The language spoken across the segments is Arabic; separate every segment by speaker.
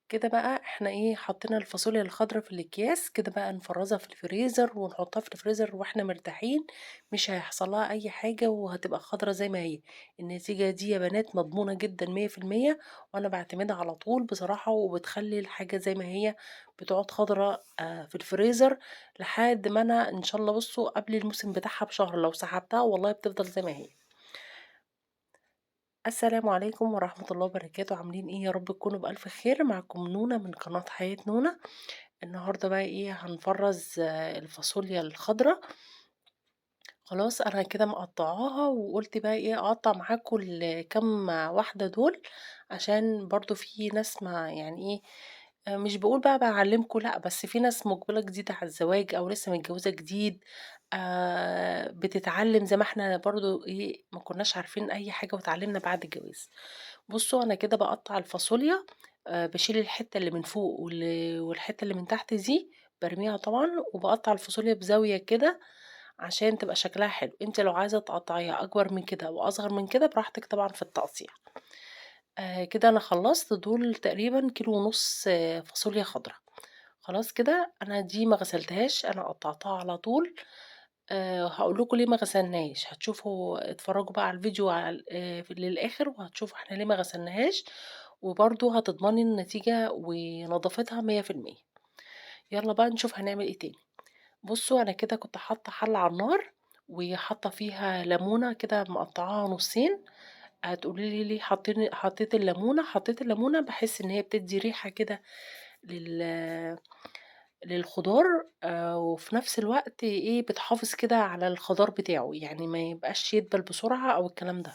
Speaker 1: كده بقى إحنا حطينا الفاصوليا الخضرا في الأكياس، كده بقى نفرّزها في الفريزر ونحطها في الفريزر وإحنا مرتاحين، مش هيحصل لها أي حاجة وهتبقى خضرا زي ما هي. النتيجة دي يا بنات مضمونة جدًا 100%، وأنا باعتمدها على طول بصراحة، وبتخلّي الحاجة زي ما هي بتقعد خضرا في الفريزر لحد ما أنا إن شاء الله بُصّوا قبل الموسم بتاعها بشهر لو سحبتها والله بتفضل زي ما هي. السلام عليكم ورحمة الله وبركاته، عاملين إيه؟ يا رب تكونوا بألف خير. معاكم نونة من قناة حياة نونة. النهارده بقى هنفرّز الفاصوليا الخضرا. خلاص أنا كده مقطّعاها وقُلت بقى أقطّع معاكم الكام واحدة دول، عشان برضه في ناس ما يعني مش باقول بقى باعلّمكم لأ، بس في ناس مُقبلة جديد على الزواج أو لسه متجوّزة جديد، بتتعلّم زي ما إحنا برضه ما كناش عارفين أي حاجة واتعلّمنا بعد الجواز. بُصّوا أنا كده باقطّع الفاصوليا، باشيل الحتّة اللي من فوق والحتّة اللي من تحت دي بارميها طبعًا، وباقطّع الفاصوليا بزاوية كده عشان تبقى شكلها حلو. أنتِ لو عايزة تقطّعيها أكبر من كده أو أصغر من كده براحتك طبعًا في التقطيع. كده أنا خلّصت، دول تقريبًا كيلو ونُص فاصوليا خضرا. خلاص كده أنا دي ما غسلتهاش، أنا قطّعتها على طول. هاقول لكم ليه ما غسلناهاش، هتشوفوا اتفرّجوا بقى على الفيديو على للآخر وهتشوفوا إحنا ليه ما غسلناهاش، وبرضه هتضمني النتيجة ونضافتها 100%. يالّا بقى نشوف هنعمل إيه تاني. بُصّوا أنا كده كنت حاطة حلة على النار، وحاطة فيها ليمونة كده مقطّعاها نُصّين. هتقولي لي ليه حطيت الليمونة، حطيت الليمونة باحس إن هي بتدّي ريحة كده للخضار، وفي نفس الوقت بتحافظ كده على الخضار بتاعه، يعني ما يبقاش يدبل بسرعة أو الكلام ده.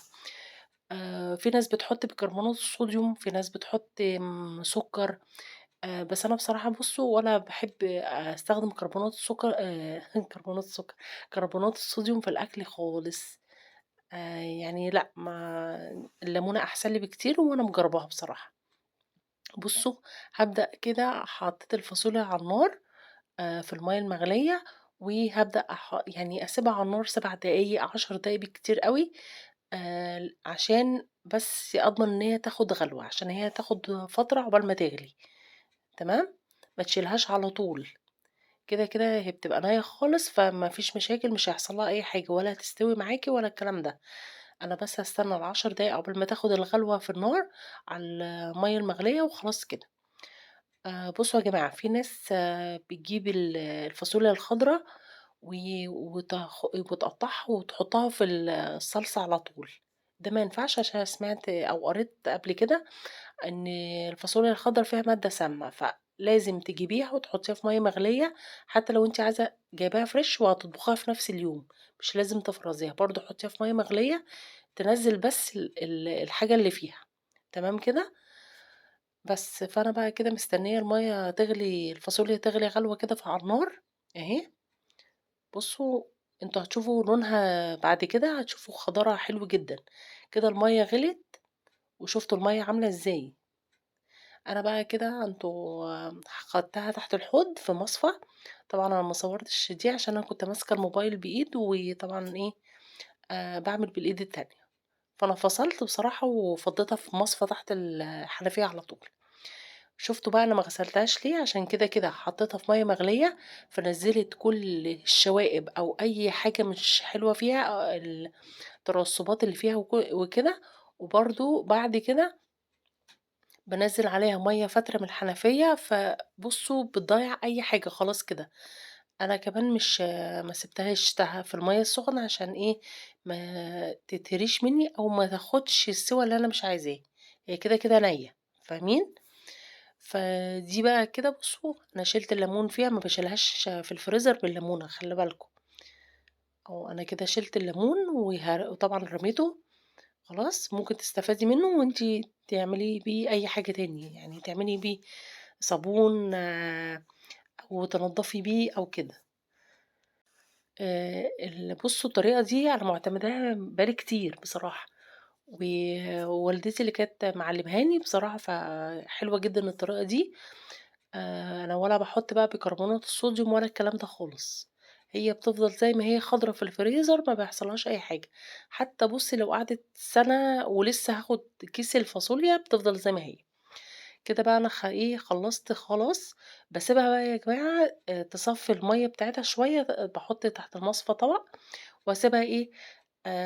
Speaker 1: في ناس بتحط بيكربونات الصوديوم، في ناس بتحط سكر. بس أنا بصراحة بُصّوا ولا باحب أستخدم كربونات السكر كربونات السكر، كربونات الصوديوم في الأكل خالص. يعني لأ، ما الليمونة أحسن لي بكتير وأنا مجرباها بصراحة. بُصّوا هابدأ كده حطيت الفاصوليا على النار في المَيّة المغلية، وهابدأ يعني أسيبها على النار 7 دقايق، 10 دقايق بالكتير أوي، عشان بس أضمن إن هي تاخد غلوة، عشان هي هتاخد فترة عقبال ما تغلي. تمام، ما تشيلهاش على طول، كده هي بتبقى نيّة خالص فما فيش مشاكل، مش هيحصل لها أي حاجة ولا هتستوي معاكِ ولا الكلام ده. أنا بس هاستنى ال10 دقايق عقبال ما تاخد الغلوة في النار على المَيّة المغلية وخلاص كده. بُصّوا يا جماعة، في ناس بتجيب الفاصوليا الخضرا و وتقطّعها وتحطها في الصلصة على طول. ده ما ينفعش عشان أنا سمعت أو قريت قبل كده إن الفاصوليا الخضرا فيها مادة سامة، فلازم تجيبيها وتحطيها في مَيّة مغلية، حتى لو أنتِ عايزة جايباها فريش وهتطبخيها في نفس اليوم، مش لازم تفرزيها، برضه حطيها في مَيّة مغلية تنزّل بس الحاجة اللي فيها. تمام كده؟ بس، فأنا بقى كده مستنية المَيّة تغلي، الفاصوليا تغلي غلوة كده على النار أهي. بُصّوا أنتم هتشوفوا لونها بعد كده هتشوفوا خضارها حلو جدًا. كده المَيّة غليت وشُفتوا المَيّة عاملة إزاي. أنا بقى كده أنتم خدتها تحت الحوض في مصفى. طبعًا أنا ما صورتش دي عشان أنا كنت ماسكة الموبايل بإيد، وطبعًا باعمل بالإيد التانية. فأنا فصلت بصراحة وفضيتها في مصفى تحت الحنفية على طول. شُفتوا بقى أنا ما غسلتهاش ليه، عشان كده حطيتها في مَيّة مغلية، فنزّلت كل الشوائب أو أي حاجة مش حلوة فيها، الترسبات اللي فيها وكده. وبرضه بعد كده بانزّل عليها مَيّة فاترة من الحنفية، فبُصّوا بتضيّع أي حاجة خلاص كده. أنا كمان مش ما سِبتهاش في المَيّة السخنة عشان ما تتهريش منّي أو ما تاخدش السِوَى اللي أنا مش عايزاه، هي كده نيّة، فاهمين؟ فدي بقى كده بُصّوا أنا شِلت الليمون فيها، ما باشيلهاش في الفريزر بالليمونة خلّي بالكم. أنا كده شِلت الليمون وطبعًا رميته. خلاص، ممكن تستفادي منه وأنتِ تعملي بيه أي حاجة تاني، يعني تعملي بيه صابون أو تنضّفي بيه أو كده. بُصّوا الطريقة دي أنا مُعتمداها بقى لي كتير بصراحة، ووالدتي اللي كانت معلّماهاني بصراحة، فحلوة جدًا الطريقة دي. أنا ولا باحُط بقى بيكربونات الصوديوم ولا الكلام ده خالص، هي بتفضل زي ما هي خضرا في الفريزر ما بيحصلهاش أي حاجة. حتى بُصّي لو قعدت سَنة ولسه هاخد كيس الفاصوليا بتفضل زي ما هي. كده بقى أنا خلّصت خلاص، باسيبها بقى يا جماعة تصفّي المَيّة بتاعتها شوية، باحط تحت المَصفى طبق واسيبها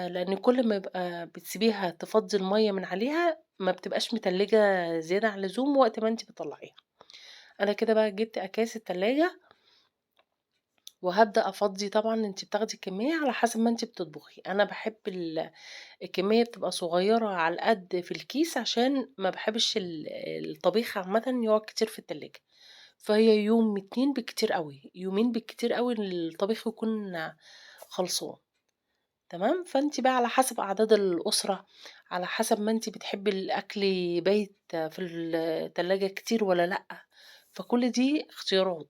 Speaker 1: لإن كل ما يبقى بتسيبيها تفضّي المَيّة من عليها، ما بتبقاش متلّجة زيادة عن اللزوم وقت ما أنتِ بتطلّعيها. أنا كده بقى جِبت أكياس التلاجة وهابدأ أفضّي، طبعًا أنتِ بتاخدي كمية على حسب ما أنتِ بتطبخي. أنا باحب الكمية بتبقى صغيّرة على القد في الكيس عشان ما باحبش الطبيخ عامةً يقعد كتير في التلاجة، فهي يوم، 2 بالكتير أوي، يومين بالكتير أوي الطبيخ يكون خلصان. تمام، فأنتِ بقى على حسب أعداد الأسرة، على حسب ما أنتِ بتحبي الأكل يبيت في التلاجة كتير والّا لأ، فكل دي اختيارات.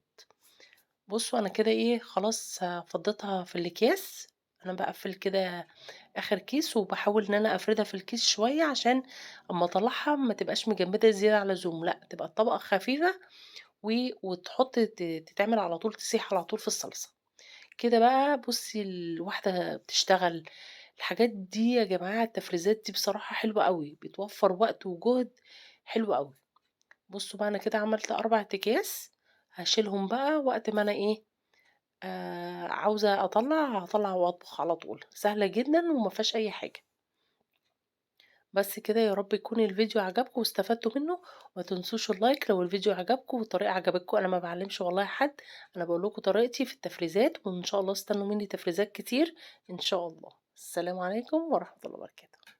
Speaker 1: بُصّوا أنا كده خلاص فضّيتها في الأكياس، أنا باقفّل كده آخر كيس وباحاول إن أنا أفردها في الكيس شوية عشان أمّا أطلّعها ما تبقاش مجمّدة زيادة عن اللزوم، لأ تبقى الطبقة خفيفة وتحط تتعمل على طول، تسيح على طول في الصلصة. كده بقى بُصّي الواحدة بتشتغل، الحاجات دي يا جماعة التفريزات دي بصراحة حلوة أوي، بتوفّر وقت وجهد حلو أوي. بُصّوا بقى أنا كده عملت 4 أكياس، هاشيلهم بقى وقت ما أنا عاوزة هاطلّع وأطبخ على طول، سهلة جدًا وما فيهاش أي حاجة. بس كده يا رب يكون الفيديو عجبكم واستفدتوا منه، وما تنسوش اللايك لو الفيديو عجبكم والطريقة عجبتكم، أنا ما باعلّمش والله حد، أنا باقول لكم طريقتي في التفريزات، وإن شاء الله استنوا مني تفريزات كتير إن شاء الله. السلام عليكم ورحمة الله وبركاته.